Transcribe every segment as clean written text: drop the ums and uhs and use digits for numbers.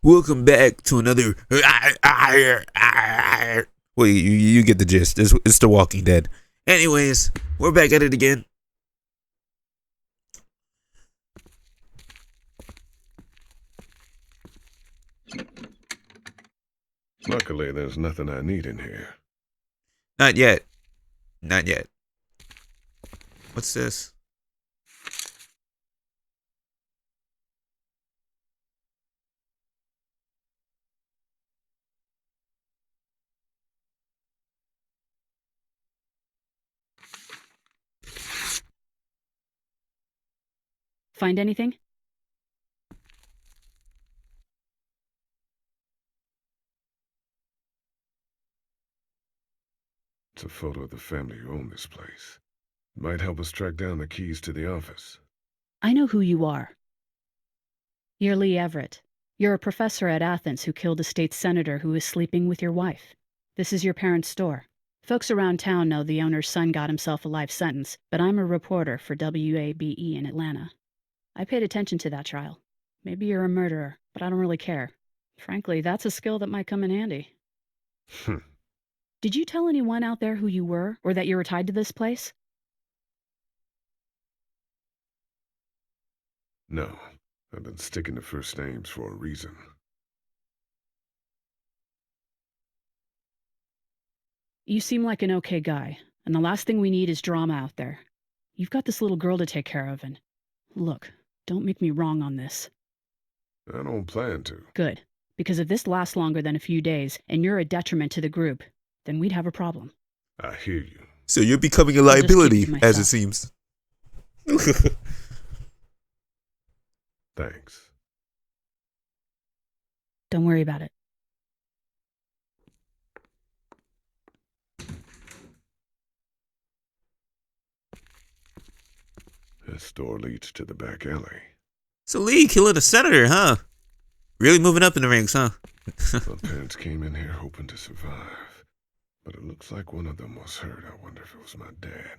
Welcome back to another. Well, you get the gist. It's The Walking Dead. Anyways, we're back at it again. Luckily, there's nothing I need in here. Not yet. Not yet. What's this? Find anything? It's a photo of the family who own this place. It might help us track down the keys to the office. I know who you are. You're Lee Everett. You're a professor at Athens who killed a state senator who was sleeping with your wife. This is your parents' store. Folks around town know the owner's son got himself a life sentence, but I'm a reporter for WABE in Atlanta. I paid attention to that trial. Maybe you're a murderer, but I don't really care. Frankly, that's a skill that might come in handy. Did you tell anyone out there who you were, or that you were tied to this place? No, I've been sticking to first names for a reason. You seem like an okay guy, and the last thing we need is drama out there. You've got this little girl to take care of, and look, don't make me wrong on this. I don't plan to. Good, because if this lasts longer than a few days, and you're a detriment to the group, then we'd have a problem. I hear you. So you're becoming a I'll just keep liability, it to as it myself. seems. Thanks. Don't worry about it. This door leads to the back alley. So Lee killing a senator, huh? Really moving up in the ranks, huh? My parents came in here hoping to survive, but it looks like one of them was hurt. I wonder if it was my dad.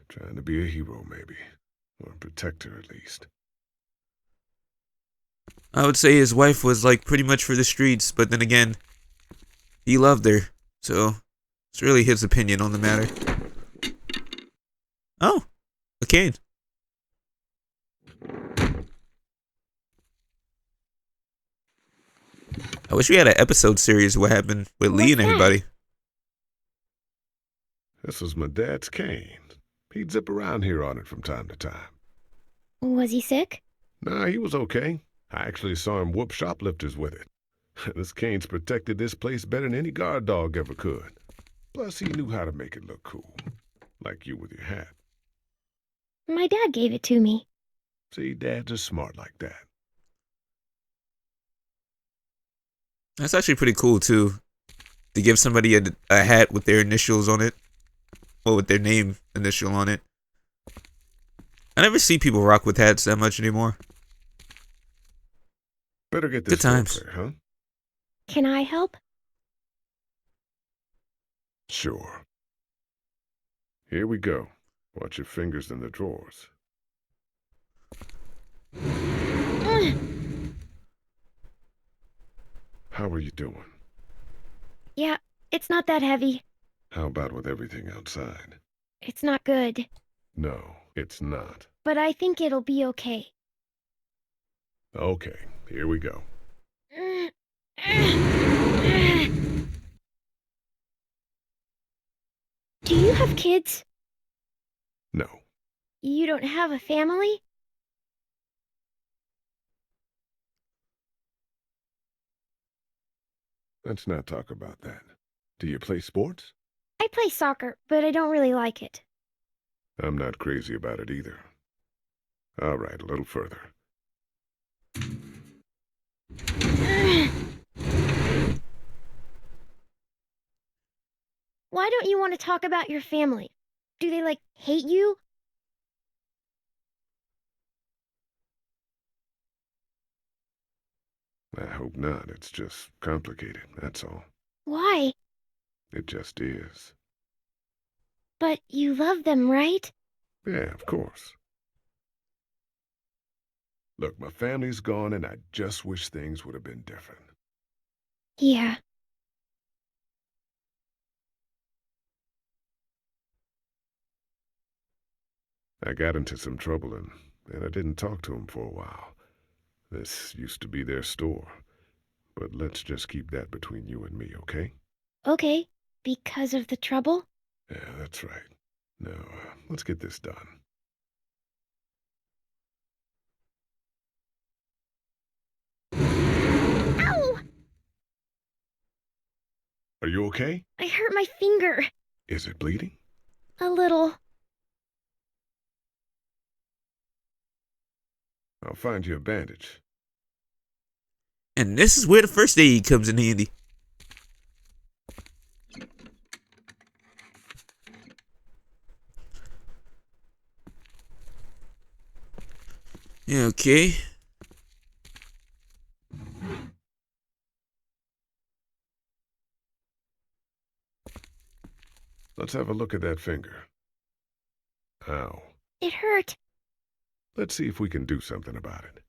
Trying to be a hero, maybe. Or a protector, at least. I would say his wife was like pretty much for the streets, but then again, he loved her, so it's really his opinion on the matter. Oh, a cane. I wish we had an episode series of what happened with Lee and everybody. This was my dad's cane. He'd zip around here on it from time to time. Was he sick? Nah, he was okay. I actually saw him whoop shoplifters with it. This cane's protected this place better than any guard dog ever could. Plus, he knew how to make it look cool. Like you with your hat. My dad gave it to me. See, dads are smart like that. That's actually pretty cool too, to give somebody a hat with their initials on it, or with their name initial on it. I never see people rock with hats that much anymore. Better get this Good times. door clear, huh? Can I help? Sure. Here we go. Watch your fingers in the drawers. How are you doing? Yeah, it's not that heavy. How about with everything outside? It's not good. No, it's not. But I think it'll be okay. Okay, here we go. Do you have kids? No. You don't have a family? Let's not talk about that. Do you play sports? I play soccer, but I don't really like it. I'm not crazy about it either. All right, a little further. Why don't you want to talk about your family? Do they, hate you? I hope not. It's just complicated, that's all. Why? It just is. But you love them, right? Yeah, of course. Look, my family's gone, and I just wish things would have been different. Yeah. I got into some trouble, and I didn't talk to them for a while. This used to be their store. But let's just keep that between you and me, okay? Okay. Because of the trouble? Yeah, that's right. Now, let's get this done. Ow! Are you okay? I hurt my finger. Is it bleeding? A little. I'll find you a bandage. And this is where the first aid comes in handy. Yeah, okay. Let's have a look at that finger. Ow. It hurt. Let's see if we can do something about it.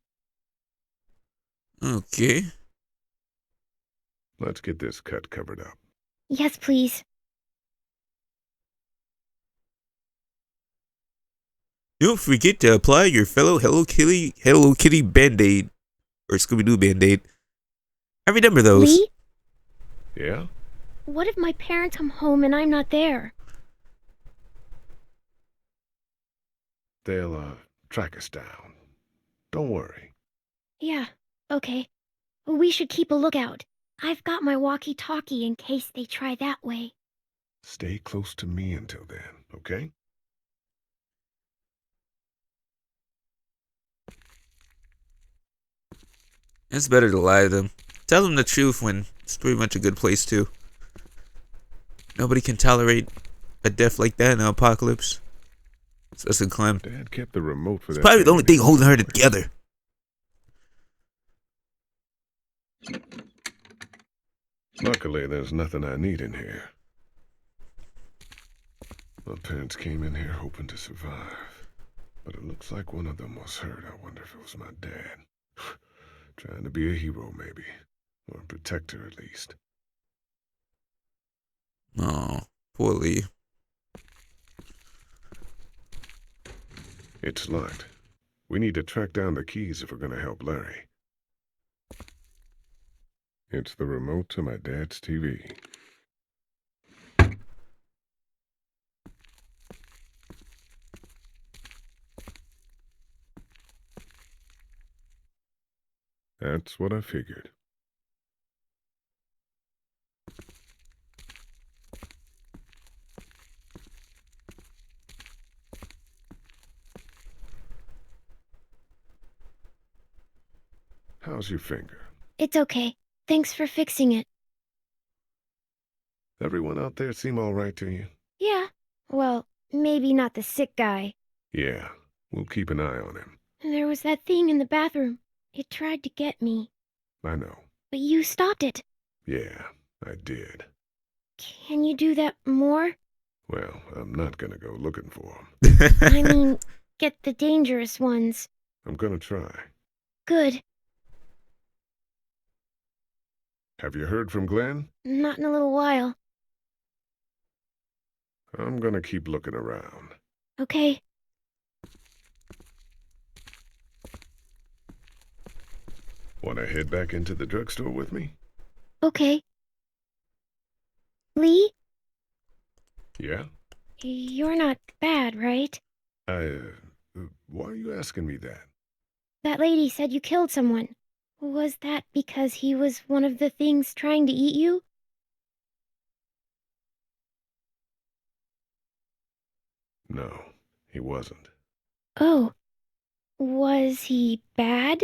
Okay. Let's get this cut covered up. Yes, please. Don't forget to apply your fellow Hello Kitty Band-Aid. Or Scooby-Doo Band-Aid. I remember those. Lee? Yeah? What if my parents come home and I'm not there? They'll, track us down. Don't worry. Yeah, okay. We should keep a lookout. I've got my walkie-talkie in case they try that way. Stay close to me until then, okay? It's better to lie to them. Tell them the truth when it's pretty much a good place to. Nobody can tolerate a death like that in an apocalypse. Especially Clem. Dad kept the remote for that. It's probably the only thing holding her anyway. together. Luckily, there's nothing I need in here. My parents came in here hoping to survive. But it looks like one of them was hurt. I wonder if it was my dad. Trying to be a hero, maybe. Or a protector, at least. Oh, poor Lee. It's locked. We need to track down the keys if we're going to help Larry. It's the remote to my dad's TV. That's what I figured. How's your finger? It's okay. Thanks for fixing it. Everyone out there seem all right to you? Yeah. Well, maybe not the sick guy. Yeah, we'll keep an eye on him. There was that thing in the bathroom. It tried to get me. I know. But you stopped it. Yeah, I did. Can you do that more? Well, I'm not gonna go looking for him. I mean, get the dangerous ones. I'm gonna try. Good. Have you heard from Glenn? Not in a little while. I'm gonna keep looking around. Okay. Wanna head back into the drugstore with me? Okay. Lee? Yeah? You're not bad, right? Why are you asking me that? That lady said you killed someone. Was that because he was one of the things trying to eat you? No, he wasn't. Oh. Was he bad?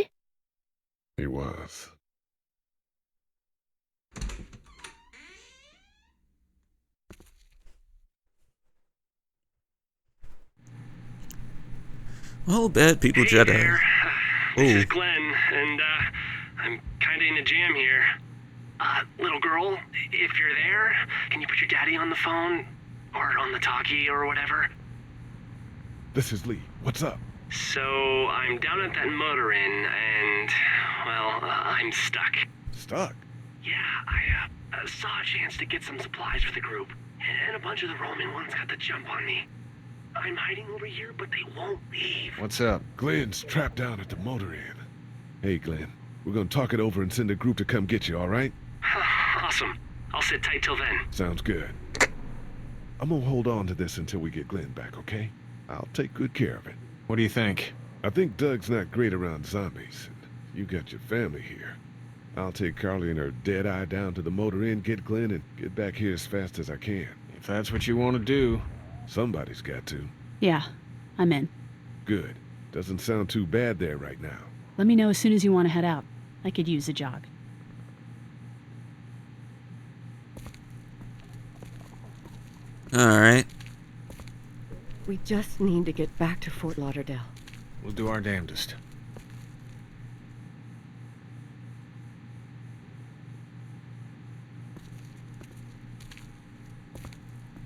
He was. Well, bad people Hey try to. there. This is Oh, Glenn, and I'm kind of in a jam here. Little girl, if you're there, can you put your daddy on the phone? Or on the talkie or whatever? This is Lee. What's up? So I'm down at that motor inn, and, well, I'm stuck. Stuck? Yeah, I saw a chance to get some supplies for the group, and a bunch of the Roman ones got the jump on me. I'm hiding over here, but they won't leave. What's up? Glenn's trapped down at the motor inn. Hey, Glenn, we're gonna talk it over and send a group to come get you, all right? Awesome. I'll sit tight till then. Sounds good. I'm gonna hold on to this until we get Glenn back, okay? I'll take good care of it. What do you think? I think Doug's not great around zombies. You got your family here. I'll take Carly and her dead eye down to the motor inn, get Glenn, and get back here as fast as I can. If that's what you want to do. Somebody's got to. Yeah, I'm in. Good. Doesn't sound too bad there right now. Let me know as soon as you want to head out. I could use a jog. Alright. We just need to get back to Fort Lauderdale. We'll do our damnedest.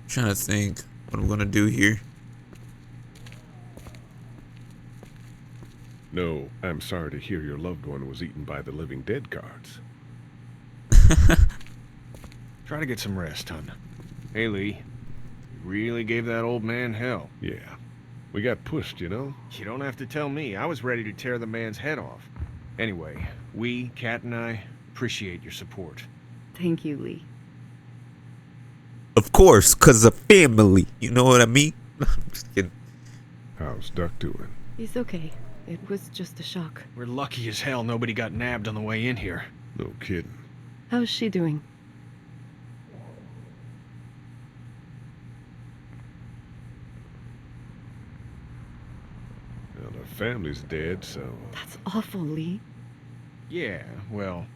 Trying to think what I'm gonna do here. No, I'm sorry to hear your loved one was eaten by the living dead guards. Try to get some rest, hon. Hey, Lee. You really gave that old man hell. Yeah. We got pushed, you know? You don't have to tell me. I was ready to tear the man's head off. Anyway, we, Kat and I, appreciate your support. Thank you, Lee. Of course, cause of family. You know what I mean? I'm just kidding. How's Duck doing? He's okay. It was just a shock. We're lucky as hell nobody got nabbed on the way in here. No kidding. How's she doing? Well, her family's dead, so... That's awful, Lee. Yeah, well...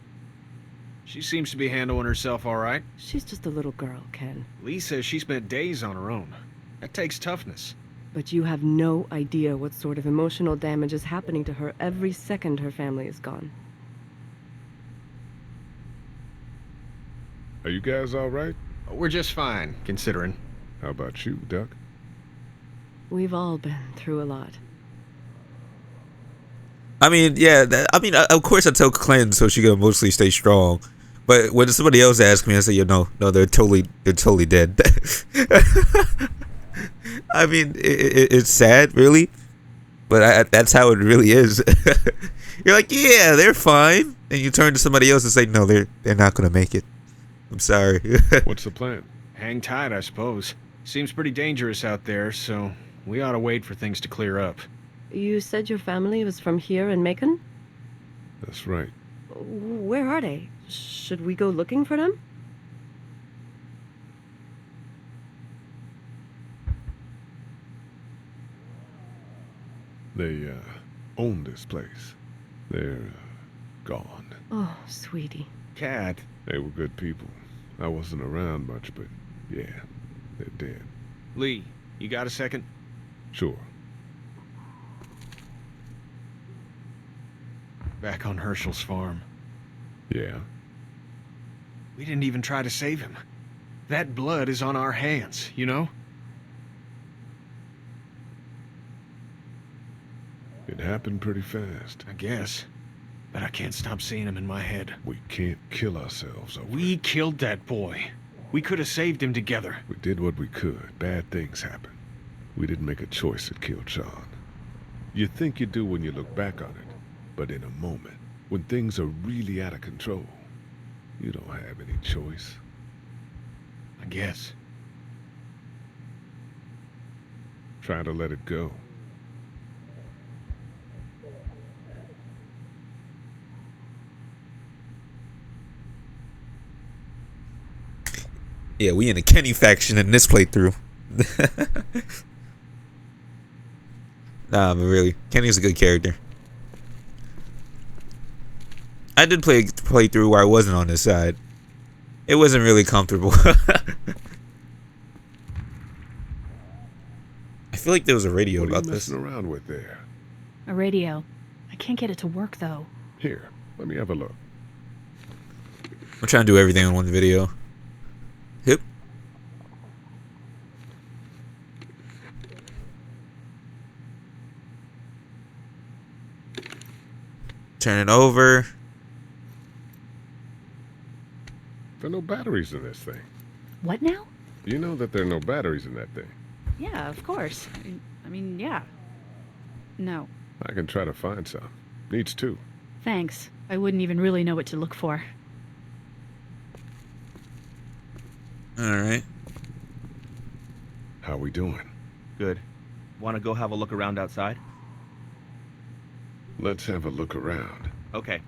She seems to be handling herself all right. She's just a little girl, Ken. Lee says she spent days on her own. That takes toughness. But you have no idea what sort of emotional damage is happening to her every second her family is gone. Are you guys all right? We're just fine, considering. How about you, Duck? We've all been through a lot. I mean, yeah. Of course, I tell Clem so she can emotionally stay strong. But when somebody else asks me, I say, no, they're totally dead. I mean, it's sad, really, but that's how it really is. You're like, yeah, they're fine, and you turn to somebody else and say, no, they're not gonna make it. I'm sorry. What's the plan? Hang tight, I suppose. Seems pretty dangerous out there, so we ought to wait for things to clear up. You said your family was from here in Macon? That's right. Where are they? Should we go looking for them? They, own this place. They're, gone. Oh, sweetie. Kat. They were good people. I wasn't around much, but yeah, they're dead. Lee, you got a second? Sure. Back on Herschel's farm. Yeah. We didn't even try to save him. That blood is on our hands, you know? It happened pretty fast. I guess. But I can't stop seeing him in my head. We can't kill ourselves over We it. killed that boy. We could have saved him together. We did what we could. Bad things happen. We didn't make a choice that killed Sean. You think you do when you look back on it. But in a moment, when things are really out of control, you don't have any choice. I guess. Try to let it go. Yeah, we in the Kenny faction in this playthrough. Nah, but really, Kenny's a good character. I did play a playthrough where I wasn't on his side. It wasn't really comfortable. I feel like there was a radio What are about you this. messing around with there? A radio. I can't get it to work, though. Here, let me have a look. I'm trying to do everything in one video. Yep. Turn it over. There are no batteries in this thing. What now? You know that there are no batteries in that thing. Yeah, of course. I mean, yeah. No. I can try to find some. Needs two. Thanks. I wouldn't even really know what to look for. Alright. How we doing? Good. Want to go have a look around outside? Let's have a look around. Okay.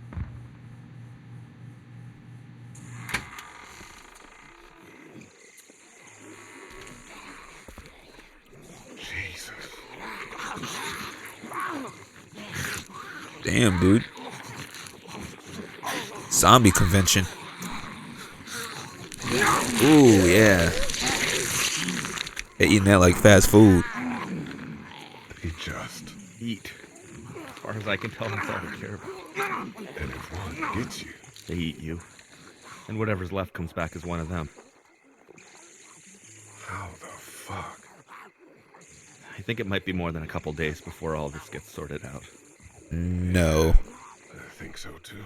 Jesus. Damn, dude. Zombie convention. Ooh, yeah. They're eating that like fast food. They just... Eat. As far as I can tell, that's all they care about. And if one gets you... They eat you. And whatever's left comes back as one of them. How the fuck? I think it might be more than a couple days before all this gets sorted out. No. I think so too.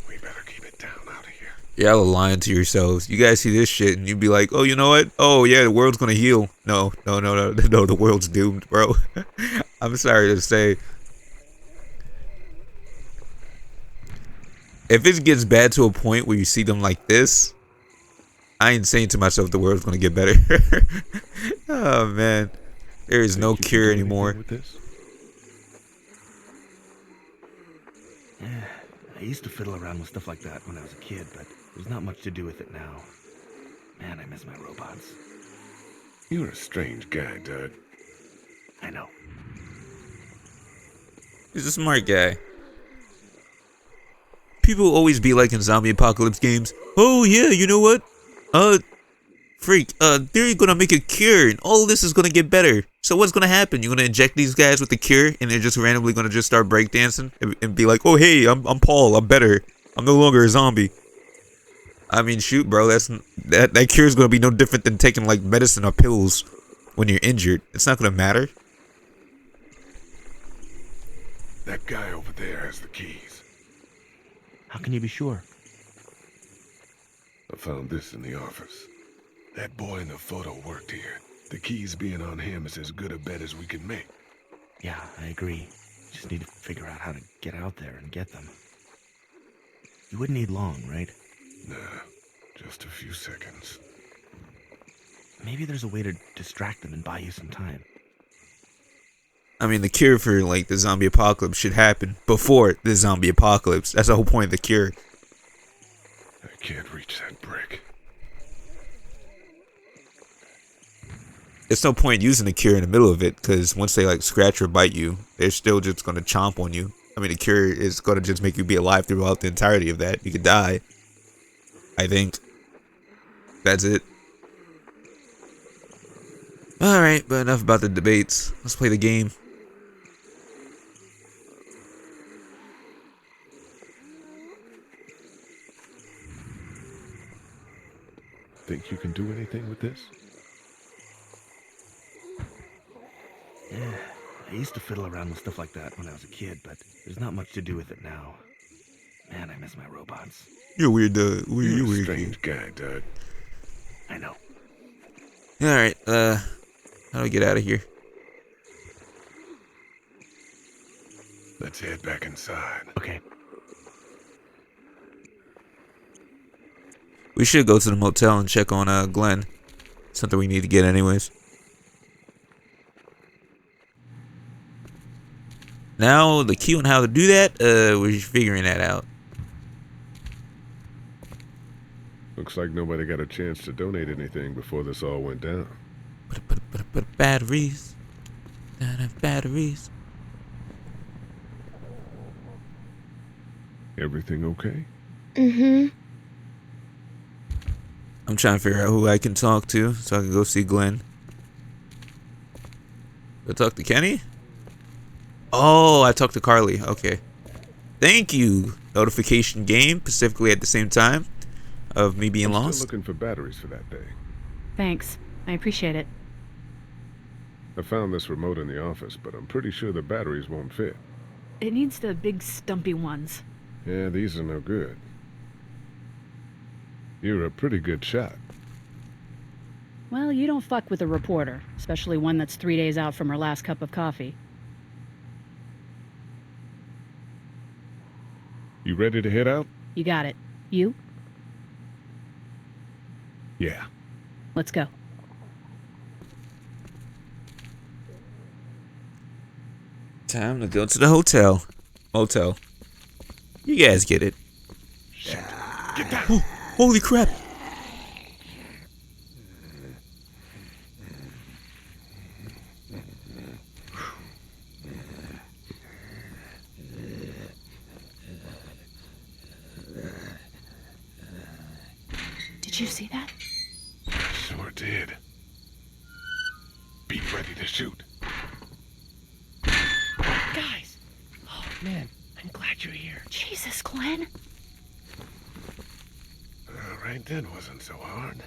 We better keep it down out of here. Y'all are lying to yourselves. You guys see this shit and you'd be like, oh, you know what? Oh, yeah, the world's gonna heal. No, the world's doomed, bro. I'm sorry to say. If it gets bad to a point where you see them like this, I ain't saying to myself the world's gonna get better. Oh, man. There is no cure anymore. With this? Yeah, I used to fiddle around with stuff like that when I was a kid, but there's not much to do with it now. Man, I miss my robots. You're a strange guy, Dud. I know. He's a smart guy. People always be like in zombie apocalypse games. Oh yeah, you know what? They're gonna make a cure and all this is gonna get better. So what's gonna happen? You're gonna inject these guys with the cure and they're just randomly gonna just start breakdancing and be like, oh hey, I'm Paul, I'm better. I'm no longer a zombie. I mean, shoot, bro, that cure is gonna be no different than taking like medicine or pills when you're injured. It's not gonna matter. That guy over there has the keys. How can you be sure? I found this in the office. That boy in the photo worked here. The keys being on him is as good a bet as we can make. Yeah, I agree. Just need to figure out how to get out there and get them. You wouldn't need long, right? Nah, just a few seconds. Maybe there's a way to distract them and buy you some time. I mean, the cure for like the zombie apocalypse should happen before the zombie apocalypse. That's the whole point of the cure. I can't reach that brick. There's no point using the cure in the middle of it because once they like scratch or bite you, they're still just gonna chomp on you. I mean, the cure is gonna just make you be alive throughout the entirety of that. You could die. I think. That's it. Alright, but enough about the debates. Let's play the game. Think you can do anything with this? Yeah, I used to fiddle around with stuff like that when I was a kid, but there's not much to do with it now. Man, I miss my robots. You're weird, You're you a weird. strange guy, Dud. I know. Alright, how do I get out of here? Let's head back inside. Okay. We should go to the motel and check on Glenn. Something we need to get anyways. Now the key on how to do that, we're figuring that out. Looks like nobody got a chance to donate anything before this all went down. Batteries. Batteries. Everything okay? Mm-hmm. I'm trying to figure out who I can talk to so I can go see Glenn. Go talk to Kenny? Oh, I talked to Carly. Okay. Thank you, notification game, specifically at the same time of me being I'm lost. still looking for batteries for that thing. Thanks. I appreciate it. I found this remote in the office, but I'm pretty sure the batteries won't fit. It needs the big stumpy ones. Yeah, these are no good. You're a pretty good shot. Well, you don't fuck with a reporter, especially one that's 3 days out from her last cup of coffee. You ready to head out? You got it. You? Yeah. Let's go. Time to go to the hotel. Motel. You guys get it. Get down! Oh, holy crap! Did you see that? Sure did. Be ready to shoot. Guys! Oh, man. I'm glad you're here. Jesus, Glenn. Right then wasn't so hard.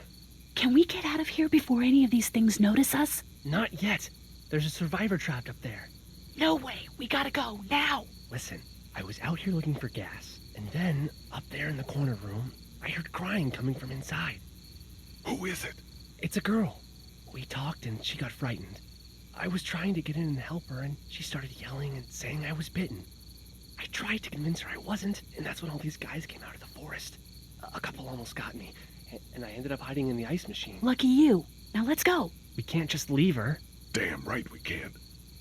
Can we get out of here before any of these things notice us? Not yet. There's a survivor trapped up there. No way. We gotta go, now. Listen, I was out here looking for gas, and then, up there in the corner room, I heard crying coming from inside. Who is it? It's a girl. We talked and she got frightened. I was trying to get in and help her, and she started yelling and saying I was bitten. I tried to convince her I wasn't, and that's when all these guys came out of the forest. A couple almost got me, and I ended up hiding in the ice machine. Lucky you. Now let's go. We can't just leave her. Damn right we can.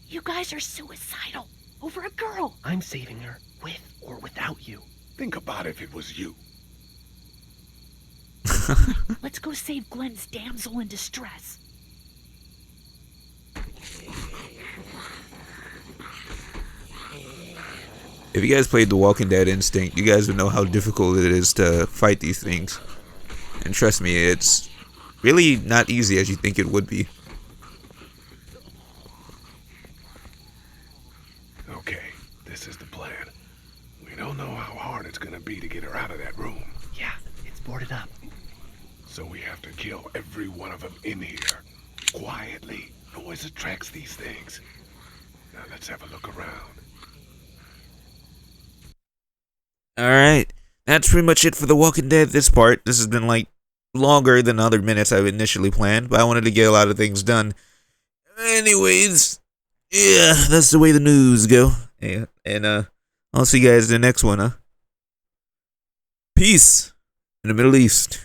You guys are suicidal. Over a girl. I'm saving her, with or without you. Think about if it was you. Let's go save Glenn's damsel in distress. If you guys played The Walking Dead Instinct, you guys would know how difficult it is to fight these things. And trust me, it's really not easy as you think it would be. Okay, this is the plan. We don't know how hard it's gonna be to get her out of that room. Yeah, it's boarded up. So we have to kill every one of them in here. Quietly. Noise attracts these things. Now let's have a look around. Alright, that's pretty much it for The Walking Dead this part. This has been like longer than other minutes I initially planned, but I wanted to get a lot of things done. Anyways, yeah, that's the way the news go. Yeah, and I'll see you guys in the next one, Peace in the Middle East.